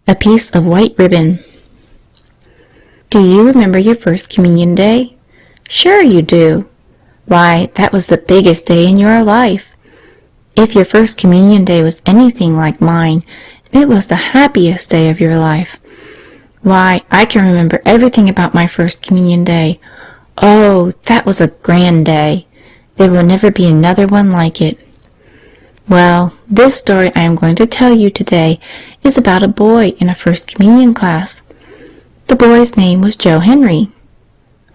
A piece of white ribbon. Do you remember your first communion day? Sure you do. Why, that was the biggest day in your life. If your first communion day was anything like mine, it was the happiest day of your life. Why, I can remember everything about my first communion day. Oh, that was a grand day. There will never be another one like it. Well, this story I am going to tell you today is about a boy in a first communion class. The boy's name was Joe Henry.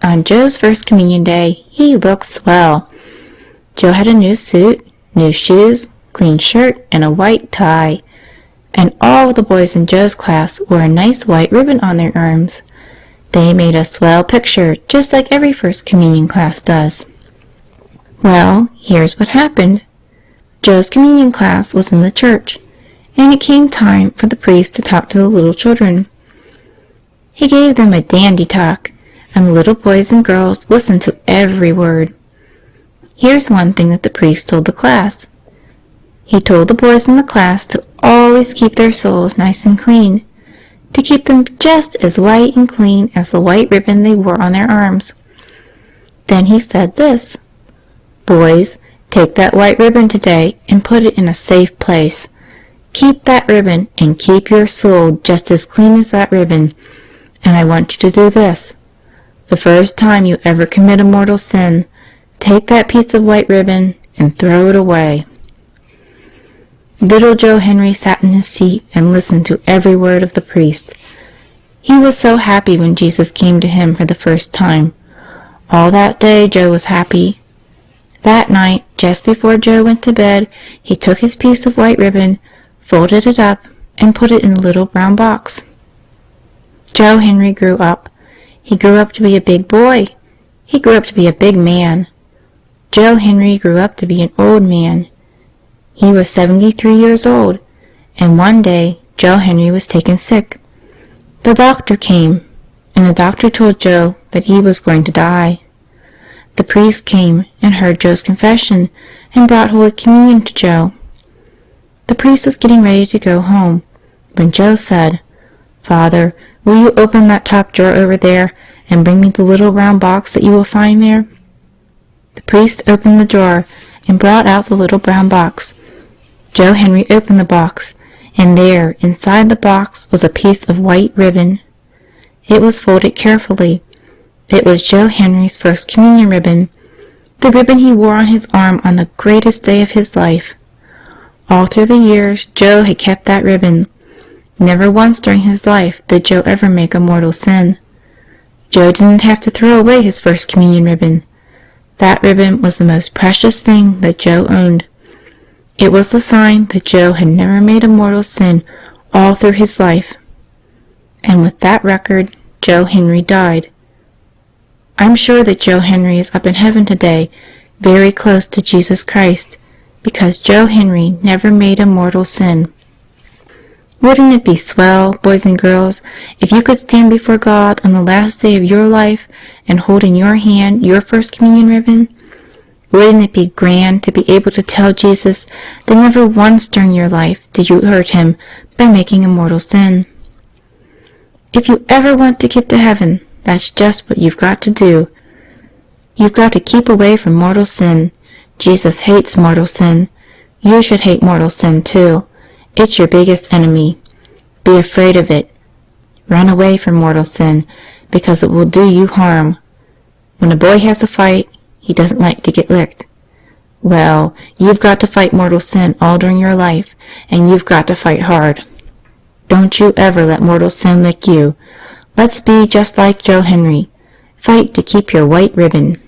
On Joe's first communion day, he looked swell. Joe had a new suit, new shoes, clean shirt, and a white tie. And all the boys in Joe's class wore a nice white ribbon on their arms. They made a swell picture, just like every first communion class does. Well, here's what happened. Joe's communion class was in the church, and it came time for the priest to talk to the little children. He gave them a dandy talk, and the little boys and girls listened to every word. Here's one thing that the priest told the class. He told the boys in the class to always keep their souls nice and clean, to keep them just as white and clean as the white ribbon they wore on their arms. Then he said this, "Boys, take that white ribbon today and put it in a safe place. Keep that ribbon and keep your soul just as clean as that ribbon. And I want you to do this. The first time you ever commit a mortal sin, take that piece of white ribbon and throw it away." Little Joe Henry sat in his seat and listened to every word of the priest. He was so happy when Jesus came to him for the first time. All that day Joe was happy. That night, just before Joe went to bed, he took his piece of white ribbon, folded it up, and put it in a little brown box. Joe Henry grew up. He grew up to be a big boy. He grew up to be a big man. Joe Henry grew up to be an old man. He was 73 years old, and one day Joe Henry was taken sick. The doctor came, and the doctor told Joe that he was going to die. The priest came and heard Joe's confession and brought Holy Communion to Joe. The priest was getting ready to go home when Joe said, "Father, will you open that top drawer over there and bring me the little round box that you will find there?" The priest opened the drawer and brought out the little brown box. Joe Henry opened the box, and there, inside the box, was a piece of white ribbon. It was folded carefully. It was Joe Henry's first communion ribbon, the ribbon he wore on his arm on the greatest day of his life. All through the years, Joe had kept that ribbon. Never once during his life did Joe ever make a mortal sin. Joe didn't have to throw away his first communion ribbon. That ribbon was the most precious thing that Joe owned. It was the sign that Joe had never made a mortal sin all through his life. And with that record, Joe Henry died. I'm sure that Joe Henry is up in heaven today, very close to Jesus Christ, because Joe Henry never made a mortal sin. Wouldn't it be swell, boys and girls, if you could stand before God on the last day of your life and hold in your hand your first communion ribbon? Wouldn't it be grand to be able to tell Jesus that never once during your life did you hurt him by making a mortal sin? If you ever want to get to heaven, that's just what you've got to do. You've got to keep away from mortal sin. Jesus hates mortal sin. You should hate mortal sin too. It's your biggest enemy. Be afraid of it. Run away from mortal sin, because it will do you harm. When a boy has a fight, he doesn't like to get licked. Well, you've got to fight mortal sin all during your life, and you've got to fight hard. Don't you ever let mortal sin lick you. Let's be just like Joe Henry. Fight to keep your white ribbon.